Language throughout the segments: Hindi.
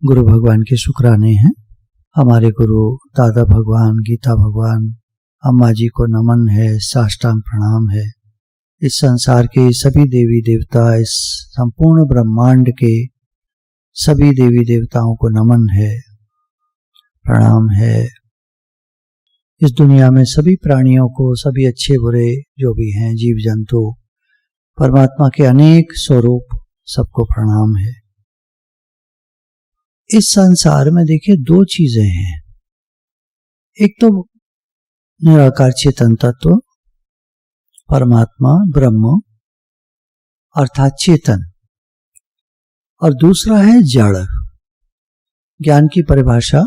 गुरु भगवान के शुक्राने हैं। हमारे गुरु दादा भगवान, गीता भगवान, अम्मा जी को नमन है, साष्टांग प्रणाम है। इस संसार के सभी देवी देवता, इस संपूर्ण ब्रह्मांड के सभी देवी देवताओं को नमन है, प्रणाम है। इस दुनिया में सभी प्राणियों को, सभी अच्छे बुरे जो भी हैं, जीव जंतु, परमात्मा के अनेक स्वरूप, सबको प्रणाम है। इस संसार में देखिए दो चीजें हैं। एक तो निराकार चेतन तत्व, परमात्मा, ब्रह्म अर्थात चेतन, और दूसरा है जड़। ज्ञान की परिभाषा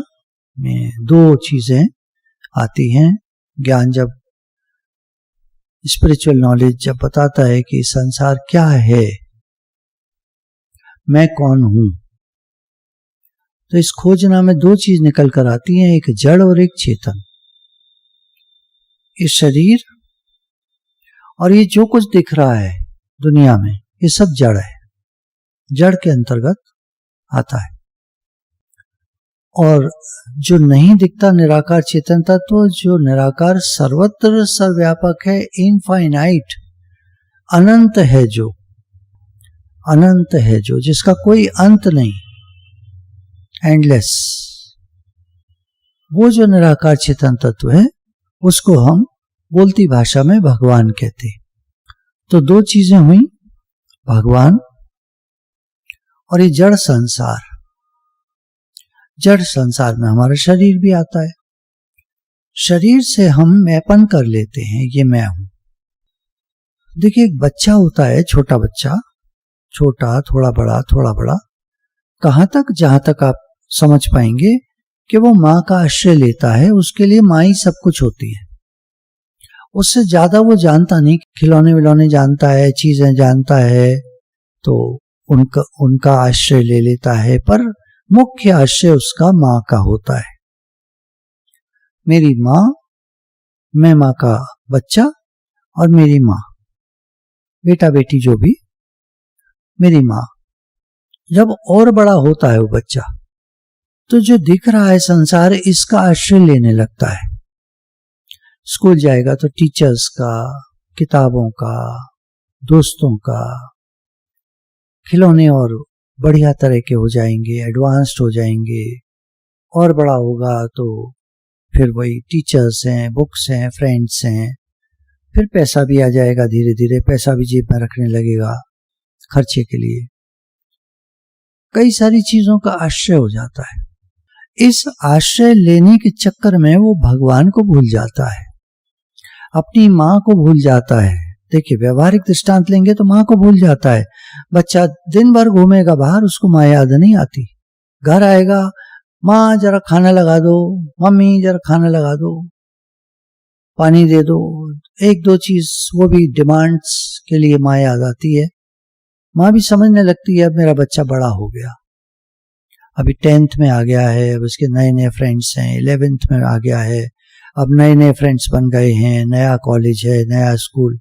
में दो चीजें आती हैं। ज्ञान जब, स्पिरिचुअल नॉलेज जब बताता है कि संसार क्या है, मैं कौन हूं, तो इस खोजना में दो चीज निकल कर आती हैं, एक जड़ और एक चेतन। इस शरीर और ये जो कुछ दिख रहा है दुनिया में, ये सब जड़ है, जड़ के अंतर्गत आता है। और जो नहीं दिखता निराकार चेतन तत्व, जो निराकार सर्वत्र सर्वव्यापक है, इनफाइनाइट, अनंत है, जो अनंत है, जो जिसका कोई अंत नहीं, एंडलेस, वो जो निराकार चेतन तत्व है उसको हम बोलती भाषा में भगवान कहते हैं। तो दो चीजें हुई, भगवान और ये जड़ संसार। जड़ संसार में हमारा शरीर भी आता है। शरीर से हम मैपन कर लेते हैं, ये मैं हूं। देखिए एक बच्चा होता है, छोटा बच्चा, छोटा, थोड़ा बड़ा, थोड़ा बड़ा, कहां तक, जहां तक आप समझ पाएंगे कि वो माँ का आश्रय लेता है, उसके लिए माँ ही सब कुछ होती है। उससे ज्यादा वो जानता नहीं, खिलौने विलौने जानता है, चीजें जानता है, तो उनका आश्रय ले लेता है, पर मुख्य आश्रय उसका माँ का होता है। मेरी माँ, मैं माँ का बच्चा, और मेरी माँ, बेटा बेटी जो भी, मेरी माँ। जब और बड़ा होता है वो बच्चा, तो जो दिख रहा है संसार, इसका आश्रय लेने लगता है। स्कूल जाएगा तो टीचर्स का, किताबों का, दोस्तों का, खिलौने और बढ़िया तरह के हो जाएंगे, एडवांस्ड हो जाएंगे। और बड़ा होगा तो फिर वही टीचर्स हैं, बुक्स हैं, फ्रेंड्स हैं। फिर पैसा भी आ जाएगा, धीरे धीरे पैसा भी जेब में रखने लगेगा खर्चे के लिए। कई सारी चीजों का आश्रय हो जाता है। इस आश्रय लेने के चक्कर में वो भगवान को भूल जाता है, अपनी माँ को भूल जाता है। देखिए व्यवहारिक दृष्टांत लेंगे तो माँ को भूल जाता है। बच्चा दिन भर घूमेगा बाहर, उसको माँ याद नहीं आती। घर आएगा, माँ जरा खाना लगा दो, मम्मी जरा खाना लगा दो, पानी दे दो, एक दो चीज, वो भी डिमांड्स के लिए माँ याद आती है। माँ भी समझने लगती है अब मेरा बच्चा बड़ा हो गया, अभी 10th में आ गया है, अब उसके नए नए फ्रेंड्स हैं, 11th में आ गया है, अब नए नए फ्रेंड्स बन गए हैं, नया कॉलेज है, नया स्कूल,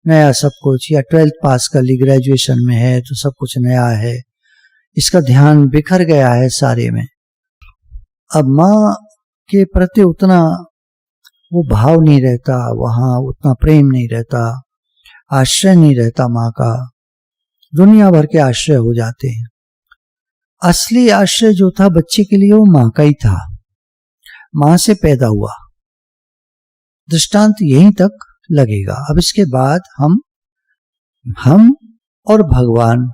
नया सब कुछ, या 12th पास कर ली, ग्रेजुएशन में है, तो सब कुछ नया है। इसका ध्यान बिखर गया है सारे में। अब माँ के प्रति उतना वो भाव नहीं रहता, वहां उतना प्रेम नहीं रहता, आश्रय नहीं रहता माँ का। दुनिया भर के आश्रय हो जाते हैं। असली आश्रय जो था बच्चे के लिए, वो माँ का ही था, माँ से पैदा हुआ। दृष्टांत यहीं तक लगेगा। अब इसके बाद हम और भगवान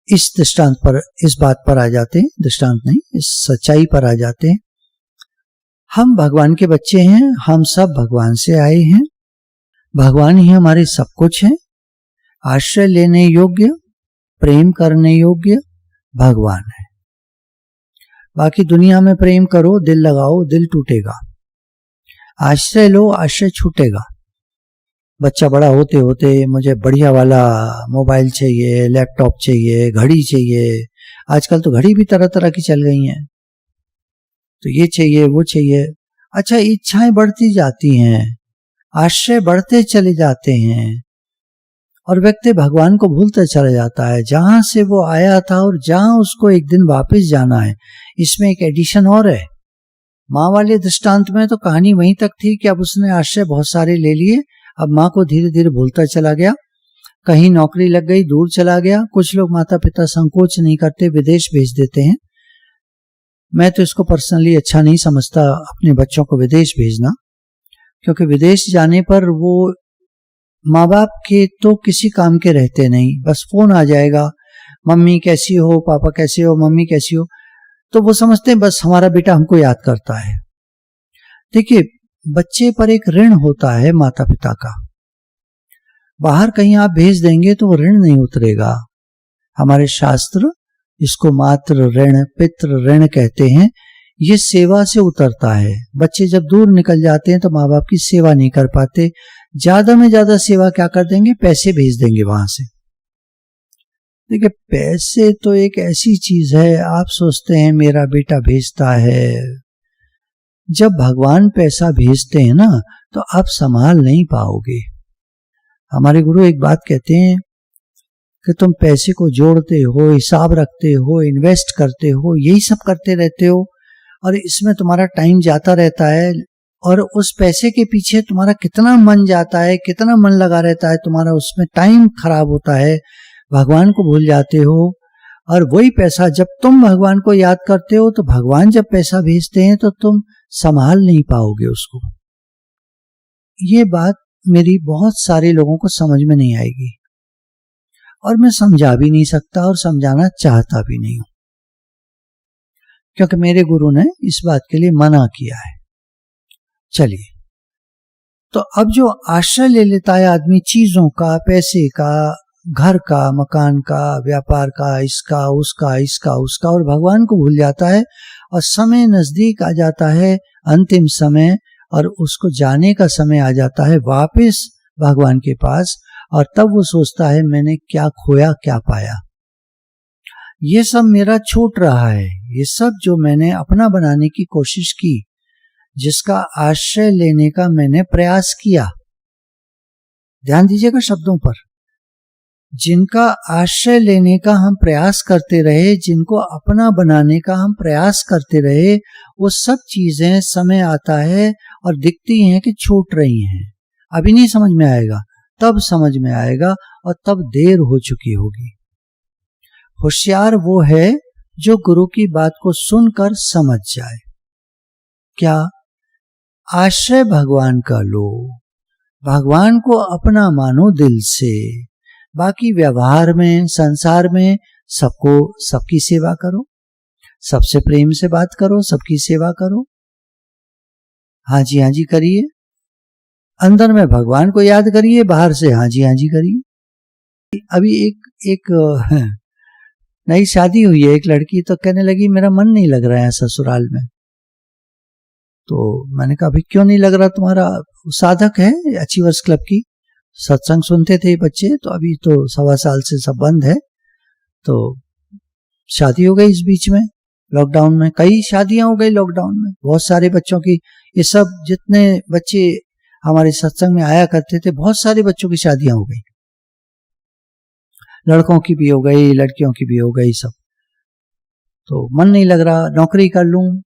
इस दृष्टांत पर, इस बात पर आ जाते हैं, दृष्टांत नहीं, इस सच्चाई पर आ जाते हैं। हम भगवान के बच्चे हैं, हम सब भगवान से आए हैं, भगवान ही हमारे सब कुछ है। आश्रय लेने योग्य, प्रेम करने योग्य भगवान है। बाकी दुनिया में प्रेम करो, दिल लगाओ, दिल टूटेगा। आश्रय लो, आश्रय छूटेगा। बच्चा बड़ा होते होते मुझे बढ़िया वाला मोबाइल चाहिए, लैपटॉप चाहिए, घड़ी चाहिए। आजकल तो घड़ी भी तरह तरह की चल गई हैं, तो ये चाहिए, वो चाहिए। अच्छा, इच्छाएं बढ़ती जाती हैं, आश्रय बढ़ते चले जाते हैं। और व्यक्ति भगवान को भूलता चला जाता है, जहां से वो आया था और जहां उसको एक दिन वापस जाना है। इसमें एक एडिशन और है। माँ वाले दृष्टांत में तो कहानी वहीं तक थी कि अब उसने आश्रय बहुत सारे ले लिए, अब माँ को धीरे धीरे भूलता चला गया, कहीं नौकरी लग गई, दूर चला गया। कुछ लोग माता पिता संकोच नहीं करते, विदेश भेज देते हैं। मैं तो इसको पर्सनली अच्छा नहीं समझता अपने बच्चों को विदेश भेजना, क्योंकि विदेश जाने पर वो माँ बाप के तो किसी काम के रहते नहीं, बस फोन आ जाएगा, मम्मी कैसी हो, पापा कैसे हो, मम्मी कैसी हो, तो वो समझते हैं बस हमारा बेटा हमको याद करता है। देखिए, बच्चे पर एक ऋण होता है माता पिता का। बाहर कहीं आप भेज देंगे तो वो ऋण नहीं उतरेगा। हमारे शास्त्र इसको मातृ ऋण, पितृ ऋण कहते हैं। ये सेवा से उतरता है। बच्चे जब दूर निकल जाते हैं तो माँ बाप की सेवा नहीं कर पाते। ज्यादा में ज्यादा सेवा क्या कर देंगे, पैसे भेज देंगे वहां से। देखिए, पैसे तो एक ऐसी चीज है, आप सोचते हैं मेरा बेटा भेजता है, जब भगवान पैसा भेजते हैं ना तो आप संभाल नहीं पाओगे। हमारे गुरु एक बात कहते हैं कि तुम पैसे को जोड़ते हो, हिसाब रखते हो, इन्वेस्ट करते हो, यही सब करते रहते हो और इसमें तुम्हारा टाइम जाता रहता है, और उस पैसे के पीछे तुम्हारा कितना मन जाता है, कितना मन लगा रहता है तुम्हारा, उसमें टाइम खराब होता है, भगवान को भूल जाते हो। और वही पैसा जब तुम भगवान को याद करते हो तो भगवान जब पैसा भेजते हैं तो तुम संभाल नहीं पाओगे उसको। ये बात मेरी बहुत सारे लोगों को समझ में नहीं आएगी और मैं समझा भी नहीं सकता और समझाना चाहता भी नहीं हूं, क्योंकि मेरे गुरु ने इस बात के लिए मना किया है। चलिए, तो अब जो आश्रय ले लेता है आदमी चीजों का, पैसे का, घर का, मकान का, व्यापार का, इसका उसका, इसका उसका, और भगवान को भूल जाता है और समय नजदीक आ जाता है, अंतिम समय, और उसको जाने का समय आ जाता है वापस भगवान के पास, और तब वो सोचता है मैंने क्या खोया क्या पाया, ये सब मेरा छूट रहा है, ये सब जो मैंने अपना बनाने की कोशिश की, जिसका आश्रय लेने का मैंने प्रयास किया। ध्यान दीजिएगा शब्दों पर, जिनका आश्रय लेने का हम प्रयास करते रहे, जिनको अपना बनाने का हम प्रयास करते रहे, वो सब चीजें समय आता है और दिखती हैं कि छूट रही हैं। अभी नहीं समझ में आएगा, तब समझ में आएगा और तब देर हो चुकी होगी। होशियार वो है जो गुरु की बात को सुनकर समझ जाए। क्या? आश्रय भगवान का लो, भगवान को अपना मानो दिल से, बाकी व्यवहार में, संसार में सबको, सबकी सेवा करो, सबसे प्रेम से बात करो, सबकी सेवा करो, हाँ जी करिए, अंदर में भगवान को याद करिए, बाहर से हाँ जी करिए। अभी एक नई शादी हुई है, एक लड़की तो कहने लगी मेरा मन नहीं लग रहा है ससुराल में। तो मैंने कहा अभी क्यों नहीं लग रहा तुम्हारा? साधक है अचीवर्स क्लब की, सत्संग सुनते थे बच्चे, तो अभी तो 1.25 साल से सब बंद है, तो शादी हो गई इस बीच में, लॉकडाउन में कई शादियां हो गई लॉकडाउन में, बहुत सारे बच्चों की, ये सब जितने बच्चे हमारे सत्संग में आया करते थे, बहुत सारे बच्चों की शादियां हो गई, लड़कों की भी हो गई, लड़कियों की भी हो गई सब। तो मन नहीं लग रहा, नौकरी कर लूं।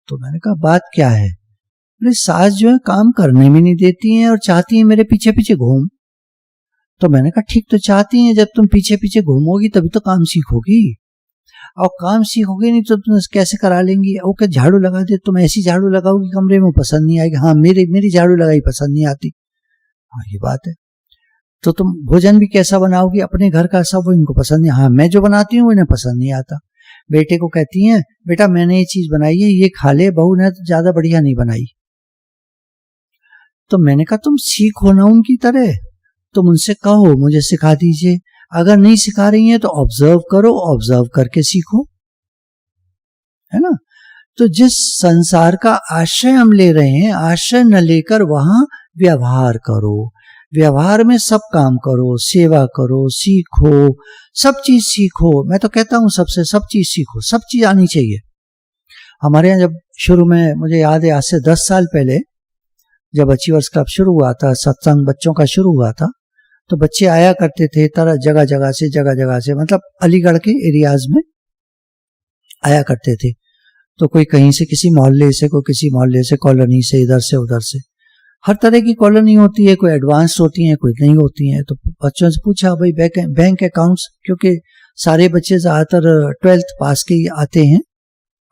तो मैंने कहा बात क्या है? मेरी सास जो है काम करने भी नहीं देती हैं और चाहती हैं मेरे पीछे पीछे घूम। तो मैंने कहा ठीक तो चाहती हैं, जब तुम पीछे पीछे घूमोगी तभी तो काम सीखोगी, और काम सीखोगे नहीं तो तुम कैसे करा लेंगी? वो क्या झाड़ू लगा दे, तुम ऐसी झाड़ू लगाओगी कमरे में, पसंद नहीं आएगी। हाँ, मेरी झाड़ू लगाई पसंद नहीं आती। हाँ, ये बात है। तो तुम भोजन भी कैसा बनाओगी, अपने घर का सब, वो इनको पसंद नहीं। हाँ, मैं जो बनाती हूँ इन्हें पसंद नहीं आता। बेटे को कहती हैं बेटा मैंने ये चीज बनाई है, ये खा ले, बहू ने तो ज्यादा बढ़िया नहीं बनाई। तो मैंने कहा तुम सीखो ना उनकी तरह, तुम उनसे कहो मुझे सिखा दीजिए। अगर नहीं सिखा रही हैं तो ऑब्जर्व करो, ऑब्जर्व करके सीखो, है ना। तो जिस संसार का आश्रय हम ले रहे हैं, आश्रय न लेकर वहां व्यवहार करो, व्यवहार में सब काम करो, सेवा करो, सीखो, सब चीज सीखो। मैं तो कहता हूं सबसे सब चीज सीखो, सब चीज आनी चाहिए। हमारे यहाँ जब शुरू में, मुझे याद है आज से 10 साल पहले जब अचीवर्स क्लब शुरू हुआ था, सत्संग बच्चों का शुरू हुआ था, तो बच्चे आया करते थे तरह जगह जगह से, मतलब अलीगढ़ के एरियाज में आया करते थे। तो कोई कहीं से किसी मोहल्ले से, कोई किसी मोहल्ले से, कॉलोनी से, इधर से उधर से, हर तरह की कॉलोनी होती है, कोई एडवांस होती है, कोई नहीं होती है। तो बच्चों से पूछा भाई बैंक अकाउंट्स, क्योंकि सारे बच्चे ज्यादातर 12th पास के ही आते हैं,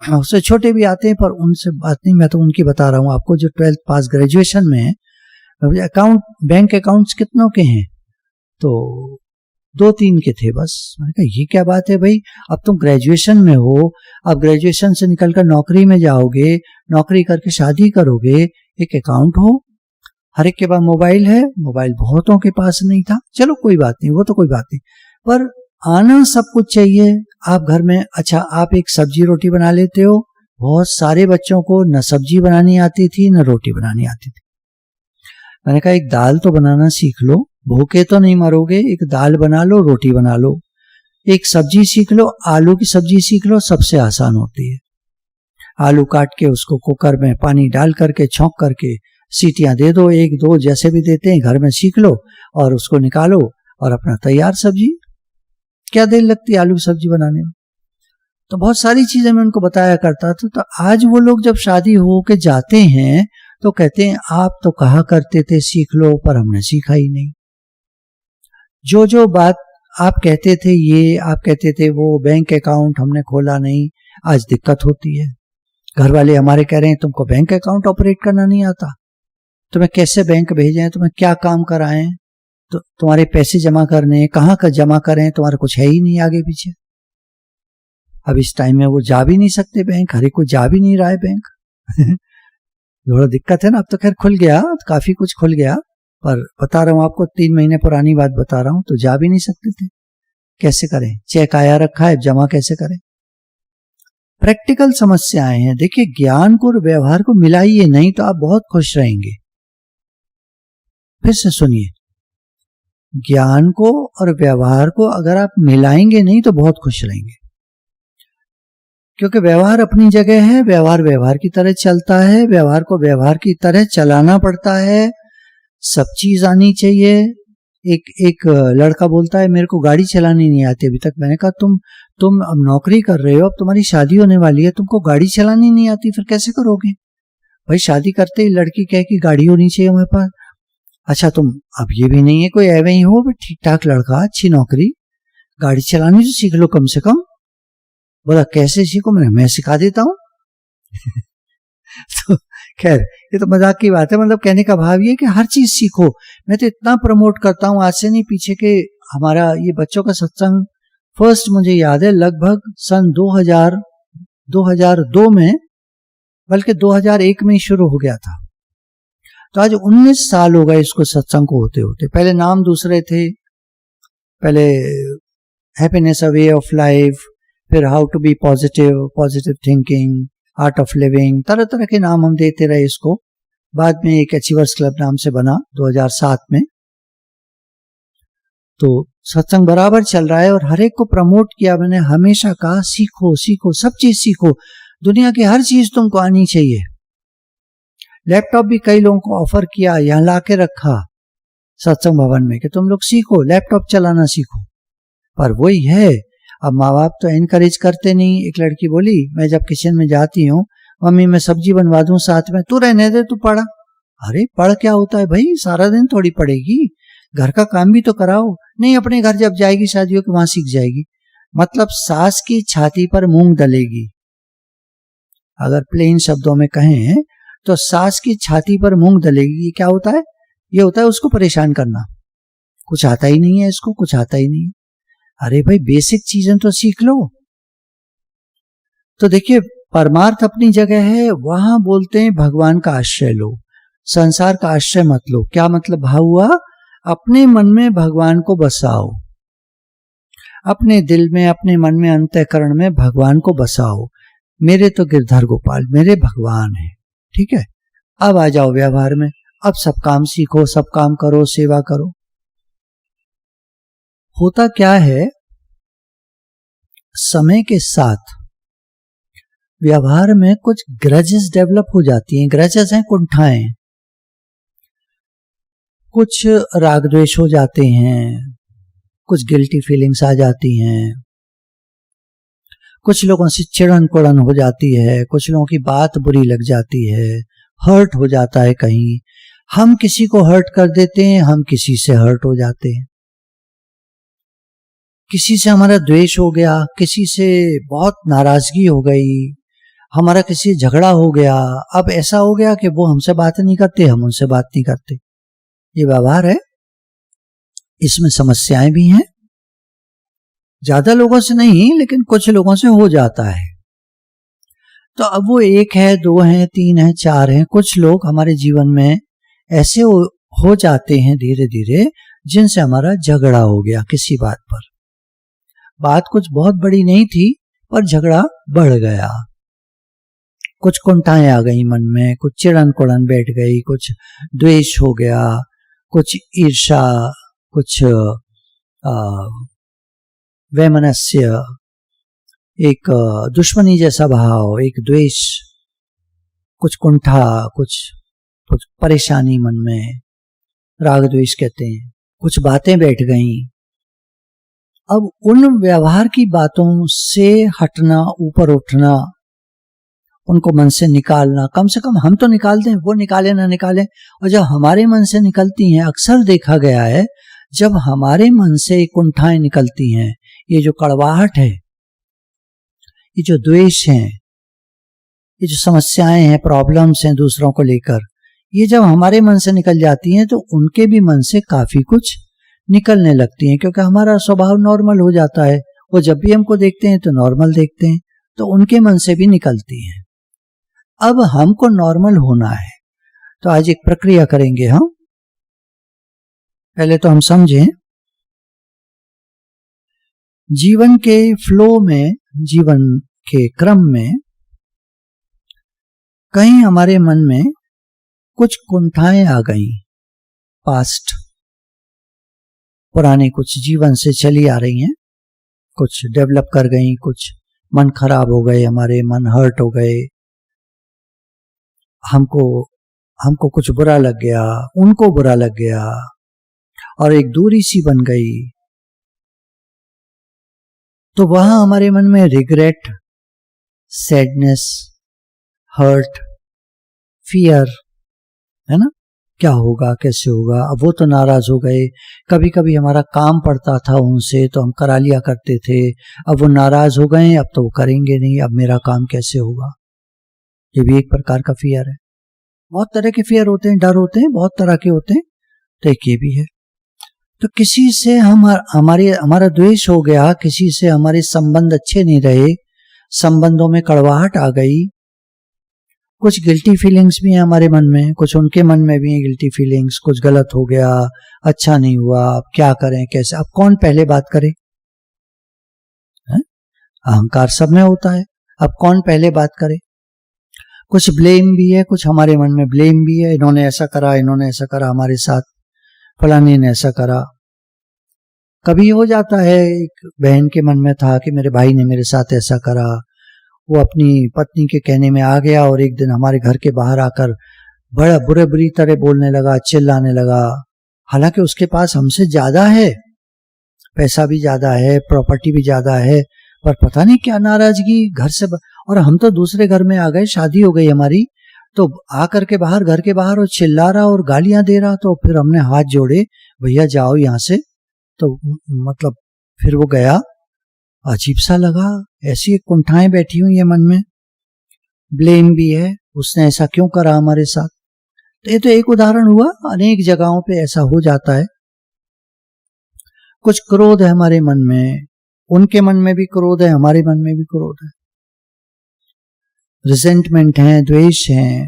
उससे छोटे भी आते हैं, पर उनसे बात नहीं, मैं तो उनकी बता रहा हूँ आपको जो 12th पास ग्रेजुएशन में है। बैंक अकाउंट्स कितनों के हैं? तो 2-3 के थे बस। मैंने कहा ये क्या बात है भाई, अब तुम ग्रेजुएशन में हो, अब ग्रेजुएशन से निकलकर नौकरी में जाओगे, नौकरी करके शादी करोगे, एक अकाउंट हो। हर एक के पास मोबाइल है, मोबाइल बहुतों के पास नहीं था, चलो कोई बात नहीं, वो तो कोई बात नहीं, पर आना सब कुछ चाहिए। आप घर में, अच्छा आप एक सब्जी रोटी बना लेते हो, बहुत सारे बच्चों को न सब्जी बनानी आती थी न रोटी बनानी आती थी। मैंने कहा एक दाल तो बनाना सीख लो, भूखे तो नहीं मरोगे, एक दाल बना लो, रोटी बना लो। एक सब्जी सीख लो, आलू की सब्जी सीख लो, सबसे आसान होती है। आलू काट के उसको कुकर में पानी डाल करके छौंक करके सीटियां दे दो, 1-2 जैसे भी देते हैं, घर में सीख लो और उसको निकालो और अपना तैयार सब्जी। क्या देर लगती है आलू की सब्जी बनाने में? तो बहुत सारी चीजें मैं उनको बताया करता था। तो आज वो लोग जब शादी हो के जाते हैं तो कहते हैं आप तो कहा करते थे सीख लो, पर हमने सीखा ही नहीं। जो बात आप कहते थे, ये आप कहते थे वो, बैंक अकाउंट हमने खोला नहीं, आज दिक्कत होती है। घर वाले हमारे कह रहे हैं तुमको बैंक अकाउंट ऑपरेट करना नहीं आता, तुम्हें कैसे बैंक भेजें, तुम्हें क्या काम कराएं, तो तुम्हारे पैसे जमा करने, कहाँ का जमा करें, तुम्हारा कुछ है ही नहीं आगे पीछे। अब इस टाइम में वो जा भी नहीं सकते बैंक, हर एक को जा भी नहीं रहा है बैंक थोड़ा दिक्कत है ना। अब तो खैर खुल गया, काफी कुछ खुल गया, पर बता रहा हूं आपको, 3 महीने पुरानी बात बता रहा हूं, तो जा भी नहीं सकते थे। कैसे करें, चेक आया रखा है, जमा कैसे करें? प्रैक्टिकल समस्याएं हैं। देखिए ज्ञान को और व्यवहार को मिलाइए, नहीं तो आप बहुत खुश रहेंगे। फिर से सुनिए, ज्ञान को और व्यवहार को अगर आप मिलाएंगे नहीं तो बहुत खुश रहेंगे, क्योंकि व्यवहार अपनी जगह है, व्यवहार व्यवहार की तरह चलता है, व्यवहार को व्यवहार की तरह चलाना पड़ता है, सब चीज आनी चाहिए। एक लड़का बोलता है मेरे को गाड़ी चलानी नहीं आती अभी तक। मैंने कहा तुम अब नौकरी कर रहे हो, अब तुम्हारी शादी होने वाली है, तुमको गाड़ी चलानी नहीं आती, फिर कैसे करोगे? भाई शादी करते ही लड़की कहे कि गाड़ी होनी चाहिए हमारे पास। अच्छा तुम, अब ये भी नहीं है कोई एवं ही हो, ठीक ठाक लड़का, अच्छी नौकरी, गाड़ी चलानी तो सीख लो कम से कम। बोला कैसे सीखो? मैं सिखा देता हूं तो खैर ये तो मजाक की बात है, मतलब कहने का भाव ये कि हर चीज सीखो। मैं तो इतना प्रमोट करता हूं, आज से नहीं पीछे के हमारा ये बच्चों का सत्संग फर्स्ट मुझे याद है लगभग सन 2002 में, बल्कि 2001 में ही शुरू हो गया था। तो आज 19 साल हो गए इसको सत्संग को होते होते। पहले नाम दूसरे थे, पहले happiness a way of life, फिर how to be positive thinking, Art of Living, तरह तरह के नाम हम देते रहे इसको। बाद में एक अचीवर्स क्लब नाम से बना 2007 में। तो सत्संग बराबर चल रहा है और हर एक को प्रमोट किया मैंने, हमेशा कहा सीखो सीखो, सब चीज सीखो, दुनिया की हर चीज तुमको आनी चाहिए। लैपटॉप भी कई लोगों को ऑफर किया, यहां लाके रखा सत्संग भवन में कि तुम लोग सीखो, लैपटॉप चलाना सीखो। पर वही है, अब माँ बाप तो एनकरेज करते नहीं। एक लड़की बोली मैं जब किचन में जाती हूँ, मम्मी मैं सब्जी बनवा दूं साथ में, तू रहने दे, तू पढ़ा। अरे पढ़ क्या होता है भाई, सारा दिन थोड़ी पढ़ेगी, घर का काम भी तो कराओ। नहीं, अपने घर जब जाएगी शादियों के वहां सीख जाएगी। मतलब सास की छाती पर मूंग डलेगी, अगर प्लेन शब्दों में कहें तो सास की छाती पर मूंग डलेगी। ये क्या होता है? ये होता है उसको परेशान करना, कुछ आता ही नहीं है इसको, कुछ आता ही नहीं। अरे भाई बेसिक चीजें तो सीख लो। तो देखिए परमार्थ अपनी जगह है, वहां बोलते हैं भगवान का आश्रय लो, संसार का आश्रय मत लो। क्या मतलब भाव हुआ? अपने मन में भगवान को बसाओ, अपने दिल में, अपने मन में, अंतःकरण में भगवान को बसाओ। मेरे तो गिरधर गोपाल मेरे भगवान है, ठीक है। अब आ जाओ व्यवहार में, अब सब काम सीखो, सब काम करो, सेवा करो। होता क्या है, समय के साथ व्यवहार में कुछ ग्रजेस डेवलप हो जाती हैं। ग्रजेस हैं कुंठाएं। कुछ राग द्वेष हो जाते हैं, कुछ गिल्टी फीलिंग्स आ जाती हैं, कुछ लोगों से चिड़न कुड़न हो जाती है, कुछ लोगों की बात बुरी लग जाती है, हर्ट हो जाता है कहीं, हम किसी को हर्ट कर देते हैं, हम किसी से हर्ट हो जाते हैं, किसी से हमारा द्वेष हो गया, किसी से बहुत नाराजगी हो गई, हमारा किसी झगड़ा हो गया, अब ऐसा हो गया कि वो हमसे बात नहीं करते, हम उनसे बात नहीं करते। ये व्यवहार है, इसमें समस्याएं भी हैं, ज्यादा लोगों से नहीं लेकिन कुछ लोगों से हो जाता है। तो अब वो एक है, दो हैं, तीन है, चार हैं, कुछ लोग हमारे जीवन में ऐसे हो जाते हैं धीरे धीरे, जिनसे हमारा झगड़ा हो गया किसी बात पर। बात कुछ बहुत बड़ी नहीं थी पर झगड़ा बढ़ गया, कुछ कुंठाएं आ गई मन में, कुछ चिड़न कुड़न बैठ गई, कुछ द्वेष हो गया, कुछ ईर्ष्या, कुछ वैमनस्य, एक दुश्मनी जैसा भाव, एक द्वेष, कुछ कुंठा, कुछ परेशानी मन में, राग द्वेष कहते हैं, कुछ बातें बैठ गईं। अब उन व्यवहार की बातों से हटना, ऊपर उठना, उनको मन से निकालना, कम से कम हम तो निकाल दें, वो निकाले ना निकाले। और जब हमारे मन से निकलती हैं, अक्सर देखा गया है जब हमारे मन से कुंठाएं निकलती हैं, ये जो कड़वाहट है, ये जो द्वेष है, ये जो समस्याएं हैं, प्रॉब्लम्स हैं दूसरों को लेकर, ये जब हमारे मन से निकल जाती हैं तो उनके भी मन से काफी कुछ निकलने लगती हैं, क्योंकि हमारा स्वभाव नॉर्मल हो जाता है। वो जब भी हमको देखते हैं तो नॉर्मल देखते हैं, तो उनके मन से भी निकलती हैं। अब हमको नॉर्मल होना है, तो आज एक प्रक्रिया करेंगे हम। पहले तो हम समझें, जीवन के फ्लो में, जीवन के क्रम में कहीं हमारे मन में कुछ कुंठाएं आ गई, पास्ट, पुराने कुछ जीवन से चली आ रही हैं, कुछ डेवलप कर गई, कुछ मन खराब हो गए, हमारे मन हर्ट हो गए, हमको कुछ बुरा लग गया, उनको बुरा लग गया और एक दूरी सी बन गई। तो वहां हमारे मन में रिग्रेट, सैडनेस, हर्ट, फियर है ना, क्या होगा, कैसे होगा। अब वो तो नाराज हो गए, कभी कभी हमारा काम पड़ता था उनसे तो हम करा लिया करते थे, अब वो नाराज हो गए, अब तो वो करेंगे नहीं, अब मेरा काम कैसे होगा। ये भी एक प्रकार का फियर है। बहुत तरह के फियर होते हैं, डर होते हैं, बहुत तरह के होते हैं, तो एक ये भी है। तो किसी से हमारा द्वेष हो गया, किसी से हमारे संबंध अच्छे नहीं रहे, संबंधों में कड़वाहट आ गई, कुछ गिल्टी फीलिंग्स भी हैं हमारे मन में, कुछ उनके मन में भी हैं गिल्टी फीलिंग्स, कुछ गलत हो गया, अच्छा नहीं हुआ, अब क्या करें, कैसे। अब कौन पहले बात करे, अहंकार सब में होता है, अब कौन पहले बात करे। कुछ ब्लेम भी है, कुछ हमारे मन में ब्लेम भी है, इन्होंने ऐसा करा, इन्होंने ऐसा करा हमारे साथ, फलाने ने ऐसा करा। कभी हो जाता है, एक बहन के मन में था कि मेरे भाई ने मेरे साथ ऐसा करा, वो अपनी पत्नी के कहने में आ गया और एक दिन हमारे घर के बाहर आकर बड़ा बुरी तरह बोलने लगा, चिल्लाने लगा। हालांकि उसके पास हमसे ज्यादा है, पैसा भी ज्यादा है, प्रॉपर्टी भी ज्यादा है, पर पता नहीं क्या नाराजगी घर से और हम तो दूसरे घर में आ गए, शादी हो गई हमारी, तो आकर के बाहर, घर के बाहर वो चिल्ला रहा और गालियां दे रहा। तो फिर हमने हाथ जोड़े, भैया जाओ यहां से। तो मतलब फिर वो गया, अजीब सा लगा, ऐसी कुंठाएं बैठी हुई है मन में, ब्लेम भी है, उसने ऐसा क्यों करा हमारे साथ। तो ये तो एक उदाहरण हुआ, अनेक जगहों पे ऐसा हो जाता है। कुछ क्रोध है हमारे मन में, उनके मन में भी क्रोध है, हमारे मन में भी क्रोध है, रिजेंटमेंट है, द्वेष है।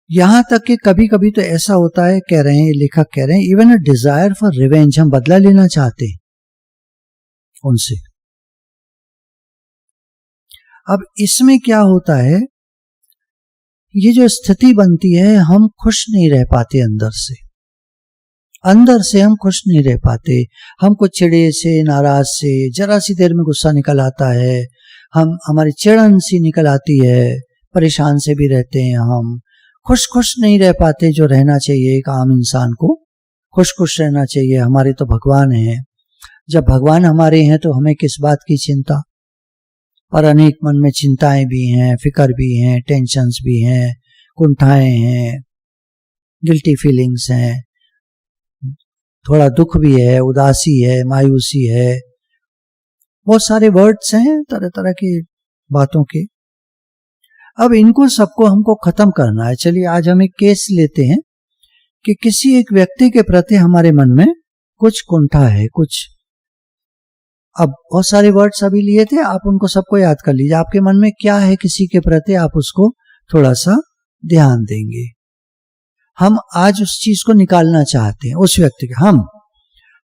यहां तक कि कभी कभी तो ऐसा होता है, कह रहे हैं लेखक, कह रहे हैं even a desire for revenge, हम बदला लेना चाहते हैं उनसे। अब इसमें क्या होता है, ये जो स्थिति बनती है, हम खुश नहीं रह पाते, अंदर से हम खुश नहीं रह पाते। हमको चिड़े से, नाराज से जरा सी देर में गुस्सा निकल आता है, हमारी चिड़न सी निकल आती है, परेशान से भी रहते हैं हम, खुश खुश नहीं रह पाते जो रहना चाहिए एक आम इंसान को। खुश खुश रहना चाहिए, हमारे तो भगवान हैं। जब भगवान हमारे हैं तो हमें किस बात की चिंता। और अनेक मन में चिंताएं भी हैं, फिक्र भी हैं, टेंशन्स भी हैं, कुंठाएं हैं, गिल्टी फीलिंग्स हैं, थोड़ा दुख भी है, उदासी है, मायूसी है, बहुत सारे वर्ड्स हैं तरह तरह की बातों के। अब इनको सबको हमको खत्म करना है। चलिए आज हम एक केस लेते हैं कि किसी एक व्यक्ति के प्रति हमारे मन में कुछ कुंठा है, कुछ। अब बहुत सारे वर्ड्स अभी लिए थे, आप उनको सबको याद कर लीजिए। आपके मन में क्या है किसी के प्रति, आप उसको थोड़ा सा ध्यान देंगे। हम आज उस चीज को निकालना चाहते हैं उस व्यक्ति के।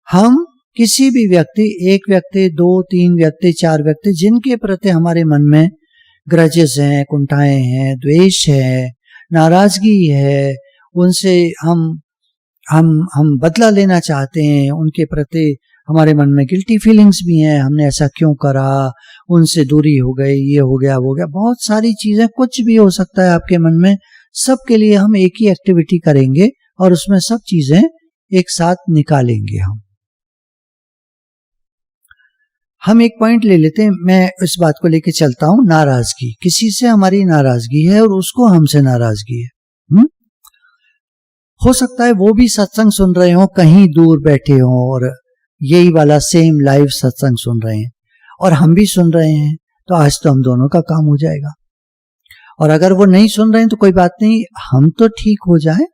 हम किसी भी व्यक्ति, एक व्यक्ति, 2, 3 व्यक्ति, 4 व्यक्ति, जिनके प्रति हमारे मन में ग्रजेस हैं, कुंठाएं हैं, द्वेष है, नाराजगी है, उनसे हम बदला लेना चाहते हैं, उनके प्रति हमारे मन में गिल्टी फीलिंग्स भी हैं, हमने ऐसा क्यों करा, उनसे दूरी हो गई, ये हो गया, वो हो गया, बहुत सारी चीजें, कुछ भी हो सकता है आपके मन में। सबके लिए हम एक ही एक्टिविटी करेंगे और उसमें सब चीजें एक साथ निकालेंगे। हम एक पॉइंट ले लेते हैं, मैं इस बात को लेके चलता हूं। नाराजगी, किसी से हमारी नाराजगी है और उसको हमसे नाराजगी है। हो सकता है वो भी सत्संग सुन रहे हो, कहीं दूर बैठे हो और यही वाला सेम लाइव सत्संग सुन रहे हैं, और हम भी सुन रहे हैं, तो आज तो हम दोनों का काम हो जाएगा। और अगर वो नहीं सुन रहे हैं तो कोई बात नहीं, हम तो ठीक हो जाए,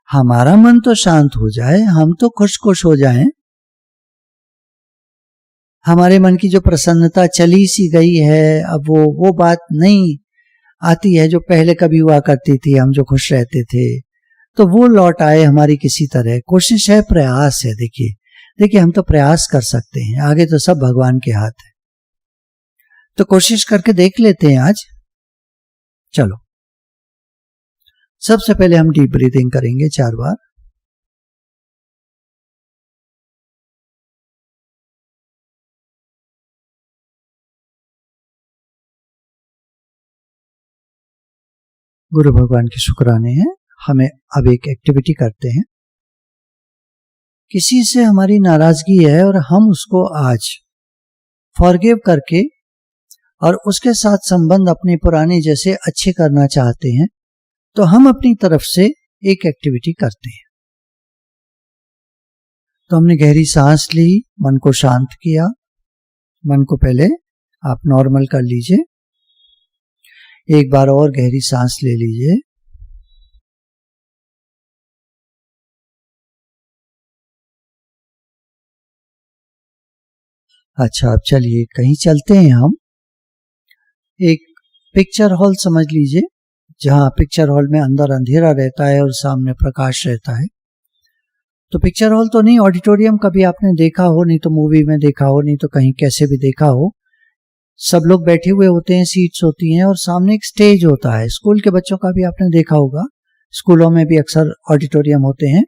हमारा मन तो शांत हो जाए, हम तो खुश खुश हो जाएं, हमारे मन की जो प्रसन्नता चली सी गई है, अब वो बात नहीं आती है जो पहले कभी हुआ करती थी, हम जो खुश रहते थे, तो वो लौट आए हमारी किसी तरह। कोशिश है, प्रयास है। देखिए हम तो प्रयास कर सकते हैं, आगे तो सब भगवान के हाथ है। तो कोशिश करके देख लेते हैं आज। चलो, सबसे पहले हम डीप ब्रीथिंग करेंगे 4 बार। गुरु भगवान के शुक्राने हैं, हमें अब एक एक्टिविटी करते हैं। किसी से हमारी नाराजगी है और हम उसको आज फॉरगिव करके और उसके साथ संबंध अपने पुराने जैसे अच्छे करना चाहते हैं, तो हम अपनी तरफ से एक एक्टिविटी करते हैं। तो हमने गहरी सांस ली, मन को शांत किया। मन को पहले आप नॉर्मल कर लीजिए, एक बार और गहरी सांस ले लीजिए। अच्छा, अब चलिए कहीं चलते हैं हम। एक पिक्चर हॉल समझ लीजिए, जहां पिक्चर हॉल में अंदर अंधेरा रहता है और सामने प्रकाश रहता है। तो पिक्चर हॉल तो नहीं, ऑडिटोरियम कभी आपने देखा हो, नहीं तो मूवी में देखा हो, नहीं तो कहीं कैसे भी देखा हो। सब लोग बैठे हुए होते हैं, सीट्स होती हैं और सामने एक स्टेज होता है। स्कूल के बच्चों का भी आपने देखा होगा, स्कूलों में भी अक्सर ऑडिटोरियम होते हैं।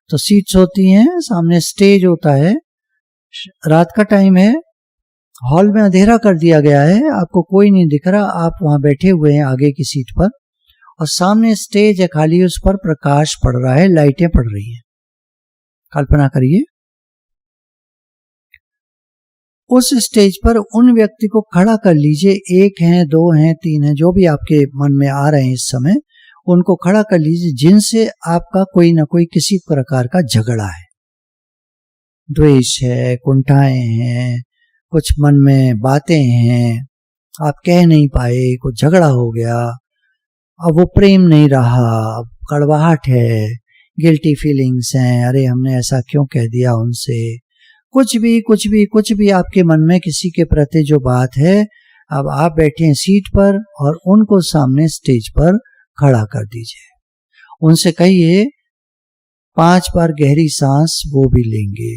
तो सीट्स होती हैं, सामने स्टेज होता है। रात का टाइम है, हॉल में अंधेरा कर दिया गया है, आपको कोई नहीं दिख रहा, आप वहां बैठे हुए हैं आगे की सीट पर, और सामने स्टेज है खाली, उस पर प्रकाश पड़ रहा है, लाइटें पड़ रही हैं। कल्पना करिए, उस स्टेज पर उन व्यक्ति को खड़ा कर लीजिए, 1 हैं, 2 हैं, 3 हैं, जो भी आपके मन में आ रहे हैं इस समय, उनको खड़ा कर लीजिए जिनसे आपका कोई ना कोई किसी प्रकार का झगड़ा है, द्वेष है, कुंठाएं हैं, कुछ मन में बातें हैं, आप कह नहीं पाए, कुछ झगड़ा हो गया, अब वो प्रेम नहीं रहा, कड़वाहट है, गिल्टी फीलिंग्स हैं, अरे हमने ऐसा क्यों कह दिया उनसे, कुछ भी आपके मन में किसी के प्रति जो बात है, अब आप बैठे हैं सीट पर और उनको सामने स्टेज पर खड़ा कर दीजिए। उनसे कहिए 5 बार गहरी सांस वो भी लेंगे।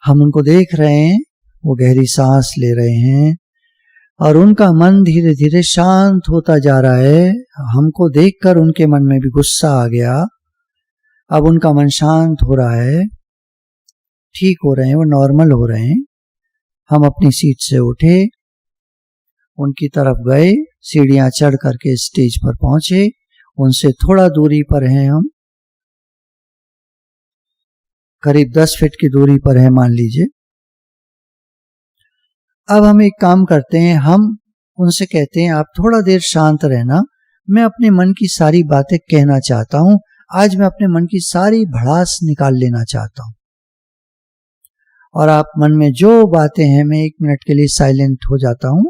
हम उनको देख रहे हैं, वो गहरी सांस ले रहे हैं और उनका मन धीरे धीरे शांत होता जा रहा है। हमको देखकर उनके मन में भी गुस्सा आ गया, अब उनका मन शांत हो रहा है, ठीक हो रहे हैं, वो नॉर्मल हो रहे हैं। हम अपनी सीट से उठे, उनकी तरफ गए, सीढ़ियां चढ़ करके स्टेज पर पहुंचे। उनसे थोड़ा दूरी पर हैं हम, करीब 10 फीट की दूरी पर है मान लीजिए। अब हम एक काम करते हैं, हम उनसे कहते हैं आप थोड़ा देर शांत रहना, मैं अपने मन की सारी बातें कहना चाहता हूं। आज मैं अपने मन की सारी भड़ास निकाल लेना चाहता हूं। और आप मन में जो बातें हैं, मैं 1 मिनट के लिए साइलेंट हो जाता हूं,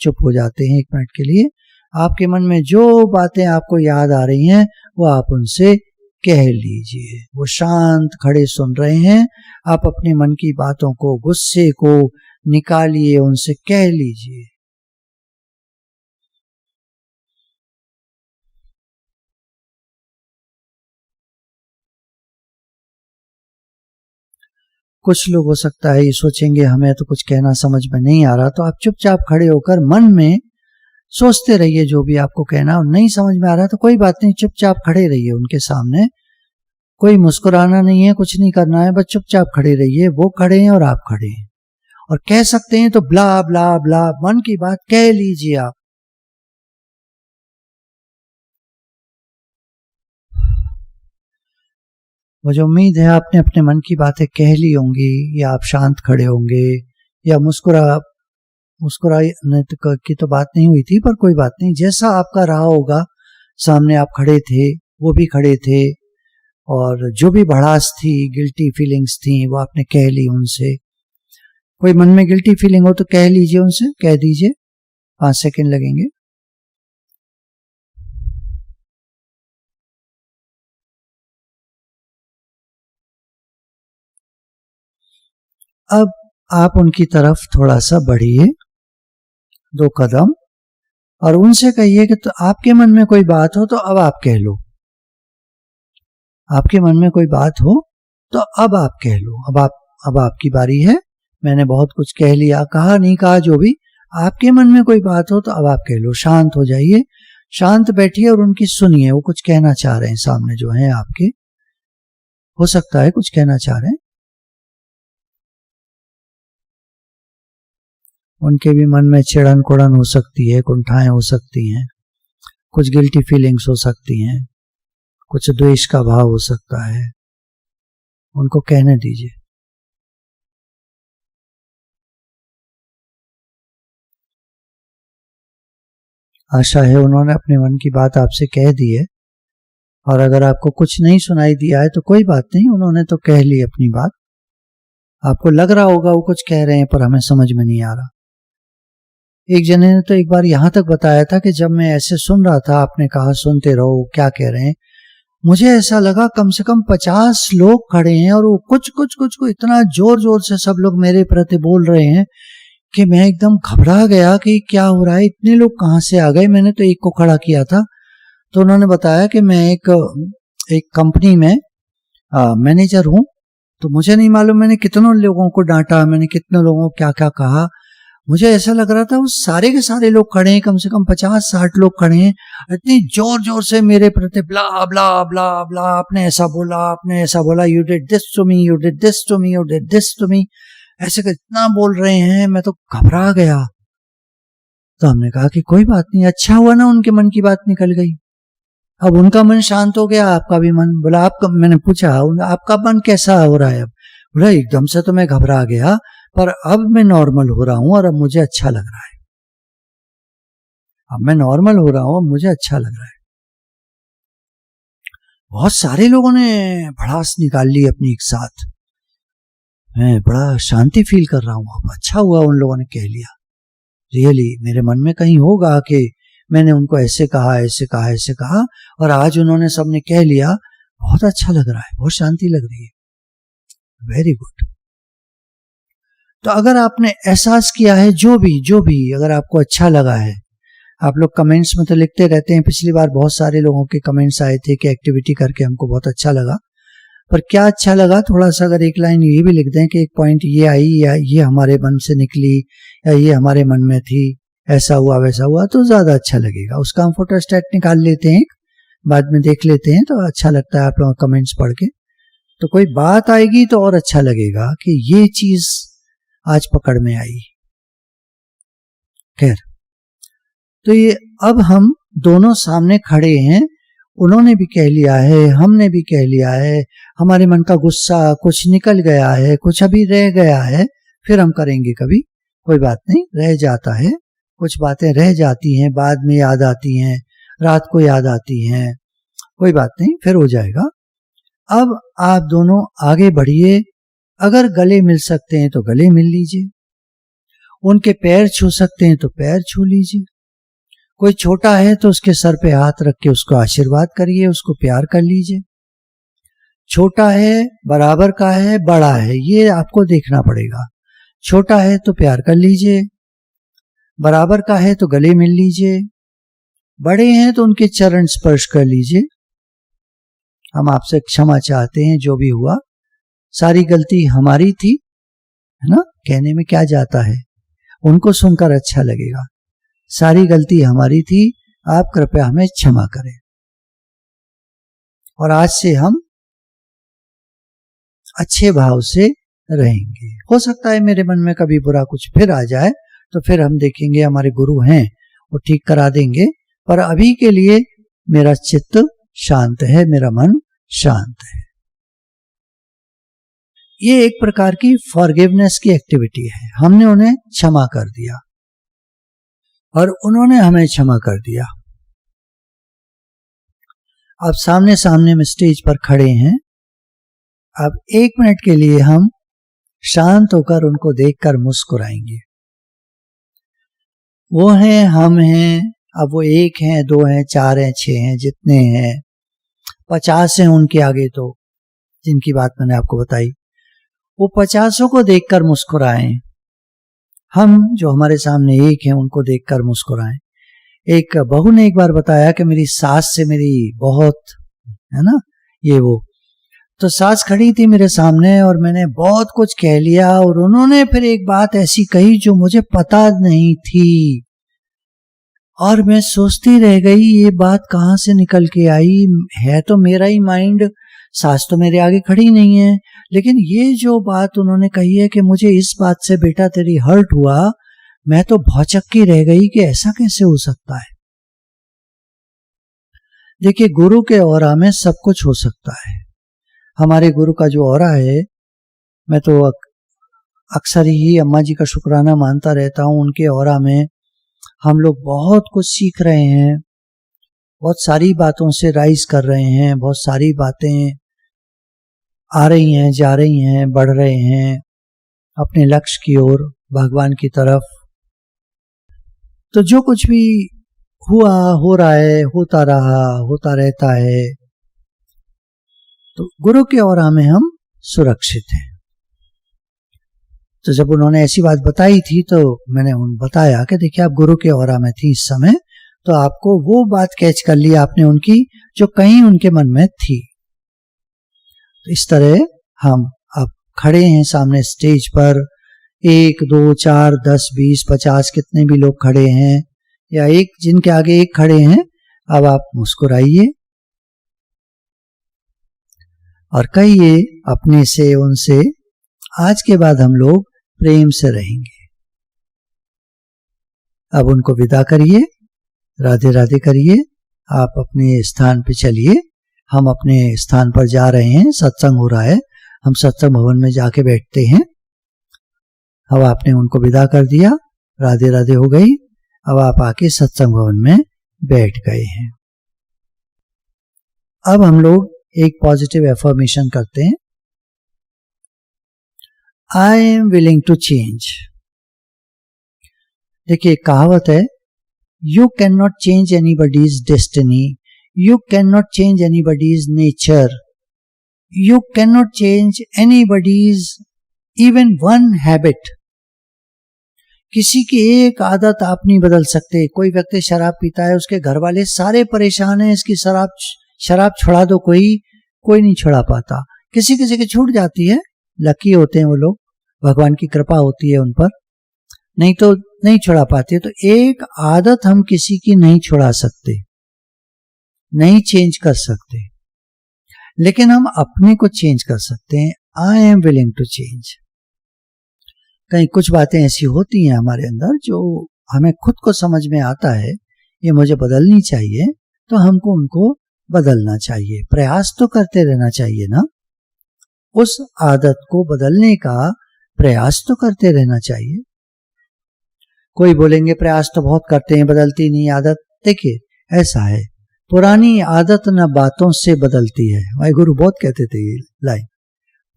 चुप हो जाते हैं 1 मिनट के लिए। आपके मन में जो बातें आपको याद आ रही हैं वो आप उनसे कह लीजिए। वो शांत खड़े सुन रहे हैं, आप अपने मन की बातों को, गुस्से को निकालिए, उनसे कह लीजिए। कुछ लोग हो सकता है ये सोचेंगे हमें तो कुछ कहना समझ में नहीं आ रहा, तो आप चुपचाप खड़े होकर मन में सोचते रहिए जो भी आपको कहना। नहीं समझ में आ रहा तो कोई बात नहीं, चुपचाप खड़े रहिए उनके सामने। कोई मुस्कुराना नहीं है, कुछ नहीं करना है, बस चुपचाप खड़े रहिए। वो खड़े हैं और आप खड़े हैं, और कह सकते हैं तो ब्ला ब्ला ब्ला मन की बात कह लीजिए आप। मुझे उम्मीद है आपने अपने मन की बातें कह ली होंगी, या आप शांत खड़े होंगे, या मुस्कुराने की तो बात नहीं हुई थी, पर कोई बात नहीं, जैसा आपका रहा होगा। सामने आप खड़े थे, वो भी खड़े थे, और जो भी भड़ास थी, गिल्टी फीलिंग्स थी, वो आपने कह ली उनसे। कोई मन में गिल्टी फीलिंग हो तो कह लीजिए उनसे, कह दीजिए, 5 सेकंड लगेंगे। अब आप उनकी तरफ थोड़ा सा बढ़िए, 2 कदम, और उनसे कहिए कि तो आपके मन में कोई बात हो तो अब आप कह लो। आपके मन में कोई बात हो तो अब आप कह लो। अब आपकी बारी है। मैंने बहुत कुछ कह लिया, कहा नहीं कहा, जो भी आपके मन में कोई बात हो तो अब आप कह लो। शांत हो जाइए, शांत बैठिए और उनकी सुनिए। वो कुछ कहना चाह रहे हैं, सामने जो हैं आपके, हो सकता है कुछ कहना चाह रहे हैं। उनके भी मन में चिड़न कुड़न हो सकती है, कुंठाएं हो सकती हैं, कुछ गिल्टी फीलिंग्स हो सकती हैं, कुछ द्वेष का भाव हो सकता है। उनको कहने दीजिए। आशा है उन्होंने अपने मन की बात आपसे कह दी है, और अगर आपको कुछ नहीं सुनाई दिया है तो कोई बात नहीं, उन्होंने तो कह ली अपनी बात। आपको लग रहा होगा वो कुछ कह रहे हैं पर हमें समझ में नहीं आ रहा। एक जने ने तो एक बार यहां तक बताया था कि जब मैं ऐसे सुन रहा था, आपने कहा सुनते रहो क्या कह रहे हैं, मुझे ऐसा लगा कम से कम 50 लोग खड़े हैं और वो कुछ को इतना जोर जोर से सब लोग मेरे प्रति बोल रहे हैं कि मैं एकदम घबरा गया कि क्या हो रहा है, इतने लोग कहां से आ गए। मैंने तो एक को खड़ा किया था, तो उन्होंने बताया कि मैं एक कंपनी में मैनेजर हूं, तो मुझे नहीं मालूम मैंने कितनों लोगों को डांटा, मैंने कितने लोगों को क्या क्या कहा। मुझे ऐसा लग रहा था वो सारे के सारे लोग खड़े हैं, कम से कम 50-60 लोग खड़े हैं, इतनी जोर जोर से मेरे प्रति ब्ला ब्ला ब्ला ब्ला, आपने ऐसा बोला, आपने ऐसा बोला, you did this to me, you did this to me, you did this to me, ऐसे इतना बोल रहे हैं। मैं तो घबरा गया। तो हमने कहा कि कोई बात नहीं, अच्छा हुआ ना उनके मन की बात निकल गई। अब उनका मन शांत हो गया, आपका भी मन। बोला आपका, मैंने पूछा आपका मन कैसा हो रहा है अब? बोला एकदम से तो मैं घबरा गया, पर अब मैं नॉर्मल हो रहा हूं और अब मुझे अच्छा लग रहा है। अब मैं नॉर्मल हो रहा हूं, अब मुझे अच्छा लग रहा है। बहुत सारे लोगों ने भड़ास निकाल ली अपनी एक साथ। मैं बड़ा शांति फील कर रहा हूं अब। अच्छा हुआ उन लोगों ने कह लिया। रियली मेरे मन में कहीं होगा कि मैंने उनको ऐसे कहा, ऐसे कहा, ऐसे कहा, और आज उन्होंने सबने कह लिया। बहुत अच्छा लग रहा है, बहुत शांति लग रही है। Very good. तो अगर आपने एहसास किया है, जो भी अगर आपको अच्छा लगा है, आप लोग कमेंट्स में तो लिखते रहते हैं। पिछली बार बहुत सारे लोगों के कमेंट्स आए थे कि एक्टिविटी करके हमको बहुत अच्छा लगा, पर क्या अच्छा लगा, थोड़ा सा अगर एक लाइन ये भी लिख दें कि एक पॉइंट ये आई, या ये हमारे मन से निकली, या ये हमारे मन में थी, ऐसा हुआ वैसा हुआ, तो ज्यादा अच्छा लगेगा। उसका हम फोटोस्टेट निकाल लेते हैं, बाद में देख लेते हैं, तो अच्छा लगता है आप लोगों कमेंट्स पढ़ के। तो कोई बात आएगी तो और अच्छा लगेगा कि ये चीज आज पकड़ में आई। खैर, तो ये अब हम दोनों सामने खड़े हैं, उन्होंने भी कह लिया है, हमने भी कह लिया है, हमारे मन का गुस्सा कुछ निकल गया है, कुछ अभी रह गया है, फिर हम करेंगे कभी, कोई बात नहीं, रह जाता है, कुछ बातें रह जाती हैं, बाद में याद आती हैं, रात को याद आती हैं, कोई बात नहीं, फिर हो जाएगा। अब आप दोनों आगे बढ़िए, अगर गले मिल सकते हैं तो गले मिल लीजिए, उनके पैर छू सकते हैं तो पैर छू लीजिए, कोई छोटा है तो उसके सर पे हाथ रख के उसको आशीर्वाद करिए, उसको प्यार कर लीजिए। छोटा है, बराबर का है, बड़ा है, ये आपको देखना पड़ेगा। छोटा है तो प्यार कर लीजिए, बराबर का है तो गले मिल लीजिए, बड़े हैं तो उनके चरण स्पर्श कर लीजिए। हम आपसे क्षमा चाहते हैं, जो भी हुआ, सारी गलती हमारी थी, है ना, कहने में क्या जाता है, उनको सुनकर अच्छा लगेगा, सारी गलती हमारी थी, आप कृपया हमें क्षमा करें। और आज से हम अच्छे भाव से रहेंगे। हो सकता है मेरे मन में कभी बुरा कुछ फिर आ जाए, तो फिर हम देखेंगे, हमारे गुरु हैं, वो ठीक करा देंगे, पर अभी के लिए मेरा चित्त शांत है, मेरा मन शांत है। ये एक प्रकार की फॉरगिवनेस की एक्टिविटी है। हमने उन्हें क्षमा कर दिया और उन्होंने हमें क्षमा कर दिया। अब सामने सामने में स्टेज पर खड़े हैं, अब 1 मिनट के लिए हम शांत होकर उनको देखकर मुस्कुराएंगे। वो हैं, हम हैं, अब वो 1 हैं, 2 हैं, 4 हैं, 6 हैं, जितने हैं, 50 हैं उनके आगे, तो जिनकी बात मैंने आपको बताई, वो 50 को देखकर मुस्कुराएं। हम जो हमारे सामने 1 हैं उनको देखकर मुस्कुराएं। एक बहू ने एक बार बताया कि मेरी सास से मेरी बहुत, है ना, ये वो, तो सास खड़ी थी मेरे सामने और मैंने बहुत कुछ कह लिया और उन्होंने फिर एक बात ऐसी कही जो मुझे पता नहीं थी और मैं सोचती रह गई ये बात कहाँ से निकल के आई। है तो मेरा ही माइंड, सास तो मेरे आगे खड़ी नहीं है, लेकिन ये जो बात उन्होंने कही है कि मुझे इस बात से बेटा तेरी हर्ट हुआ, मैं तो भौचक्की रह गई कि ऐसा कैसे हो सकता है। देखिए, गुरु के ऑरा में सब कुछ हो सकता है। हमारे गुरु का जो ऑरा है, मैं तो अक्सर ही अम्मा जी का शुक्राना मानता रहता हूँ, उनके ऑरा में हम लोग बहुत कुछ सीख रहे हैं, बहुत सारी बातों से राइज कर रहे हैं, बहुत सारी बातें आ रही हैं, जा रही हैं, बढ़ रहे हैं अपने लक्ष्य की ओर, भगवान की तरफ। तो जो कुछ भी हुआ, हो रहा है, होता रहा, होता रहता है, तो गुरु के ऑरा में हम सुरक्षित हैं। तो जब उन्होंने ऐसी बात बताई थी तो मैंने उन बताया कि देखिए आप गुरु के ऑरा में थी इस समय, तो आपको वो बात कैच कर ली आपने उनकी जो कहीं उनके मन में थी। तो इस तरह हम अब खड़े हैं सामने स्टेज पर, 1, 2, 4, 10, 20, 50 कितने भी लोग खड़े हैं, या एक जिनके आगे 1 खड़े हैं, अब आप मुस्कुराइए और कहिए अपने से, उनसे, आज के बाद हम लोग प्रेम से रहेंगे। अब उनको विदा करिए, राधे राधे करिए, आप अपने स्थान पे चलिए, हम अपने स्थान पर जा रहे हैं, सत्संग हो रहा है, हम सत्संग भवन में जाके बैठते हैं। अब आपने उनको विदा कर दिया, राधे राधे हो गई, अब आप आके सत्संग भवन में बैठ गए हैं। अब हम लोग एक पॉजिटिव एफर्मेशन करते हैं, I am willing to change. देखिए, कहावत है, you can not change anybody's destiny, you can not change anybody's nature, you can not change anybody's even one habit. किसी की एक आदत आप नहीं बदल सकते। कोई व्यक्ति शराब पीता है, उसके घर वाले सारे परेशान हैं, इसकी शराब छुड़ा दो, कोई नहीं छुड़ा पाता। किसी किसी की छूट जाती है, लकी होते हैं वो लोग, भगवान की कृपा होती है उन पर, नहीं तो नहीं छुड़ा पाते। तो एक आदत हम किसी की नहीं छुड़ा सकते, नहीं चेंज कर सकते, लेकिन हम अपने को चेंज कर सकते हैं। I am willing to change. कहीं कुछ बातें ऐसी होती हैं हमारे अंदर जो हमें खुद को समझ में आता है ये मुझे बदलनी चाहिए, तो हमको उनको बदलना चाहिए, प्रयास तो करते रहना चाहिए ना, उस आदत को बदलने का प्रयास तो करते रहना चाहिए। कोई बोलेंगे प्रयास तो बहुत करते हैं, बदलती नहीं आदत। देखिए ऐसा है, पुरानी आदत न बातों से बदलती है। हमारे गुरु बहुत कहते थे ये लाइन,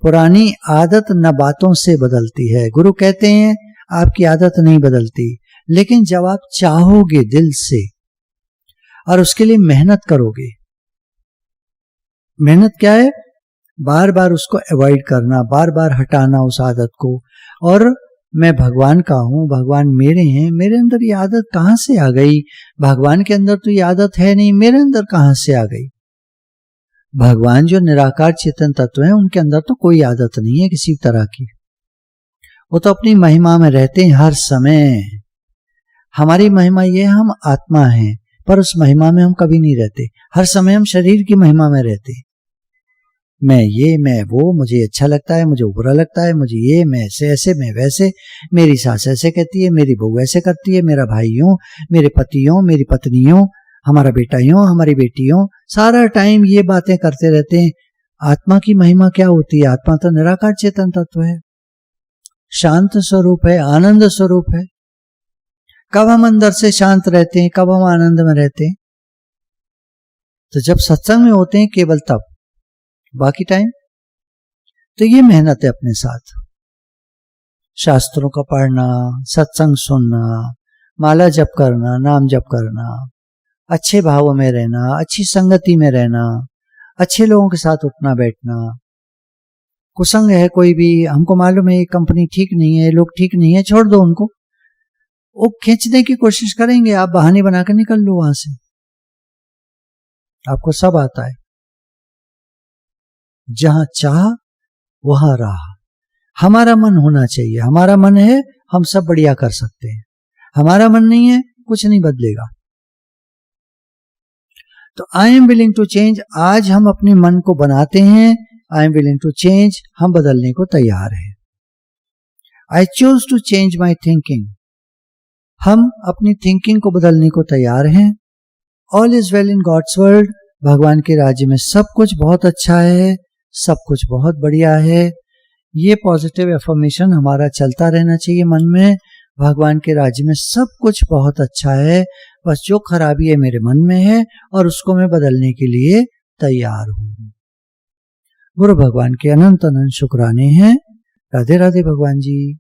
पुरानी आदत न बातों से बदलती है। गुरु कहते हैं आपकी आदत नहीं बदलती, लेकिन जब आप चाहोगे दिल से और उसके लिए मेहनत करोगे, मेहनत क्या है, बार बार उसको अवॉइड करना, बार बार हटाना उस आदत को। और मैं भगवान का हूं, भगवान मेरे हैं, मेरे अंदर ये आदत कहां से आ गई, भगवान के अंदर तो ये आदत है नहीं, मेरे अंदर कहां से आ गई। भगवान जो निराकार चेतन तत्व है, उनके अंदर तो कोई आदत नहीं है किसी तरह की, वो तो अपनी महिमा में रहते हैं हर समय। हमारी महिमा ये, हम आत्मा हैं, पर उस महिमा में हम कभी नहीं रहते। हर समय हम शरीर की महिमा में रहते, मैं ये, मैं वो, मुझे अच्छा लगता है, मुझे बुरा लगता है, मुझे ये, मैं ऐसे, मैं वैसे, मेरी सास ऐसे कहती है, मेरी बहू ऐसे करती है, मेरा भाई यूं, मेरे पति यूं, मेरी पत्नी यूं, हमारा बेटा यूं, हमारी बेटी यूं, सारा टाइम ये बातें करते रहते हैं। आत्मा की महिमा क्या होती है? आत्मा तो निराकार चेतन तत्व है, शांत स्वरूप है, आनंद स्वरूप है। कब हम अंदर से शांत रहते हैं, कब हम आनंद में रहते हैं? तो जब सत्संग में होते हैं केवल तब, बाकी टाइम तो ये मेहनत है अपने साथ, शास्त्रों का पढ़ना, सत्संग सुनना, माला जप करना, नाम जप करना, अच्छे भावों में रहना, अच्छी संगति में रहना, अच्छे लोगों के साथ उठना बैठना। कुसंग है कोई भी, हमको मालूम है ये कंपनी ठीक नहीं है, लोग ठीक नहीं है, छोड़ दो उनको, वो खींचने की कोशिश करेंगे, आप बहाने बनाकर निकल लो वहां से, आपको सब आता है। जहां चाह वहां राह, हमारा मन होना चाहिए। हमारा मन है, हम सब बढ़िया कर सकते हैं, हमारा मन नहीं है, कुछ नहीं बदलेगा। तो I am willing to change, आज हम अपने मन को बनाते हैं, I am willing to change, हम बदलने को तैयार हैं। I choose to change my thinking, हम अपनी थिंकिंग को बदलने को तैयार हैं। All is well in God's world, भगवान के राज्य में सब कुछ बहुत अच्छा है, सब कुछ बहुत बढ़िया है। ये पॉजिटिव एफर्मेशन हमारा चलता रहना चाहिए मन में, भगवान के राज्य में सब कुछ बहुत अच्छा है, बस जो खराबी है मेरे मन में है और उसको मैं बदलने के लिए तैयार हूं। गुरु भगवान के अनंत अनंत शुक्राने हैं। राधे राधे भगवान जी।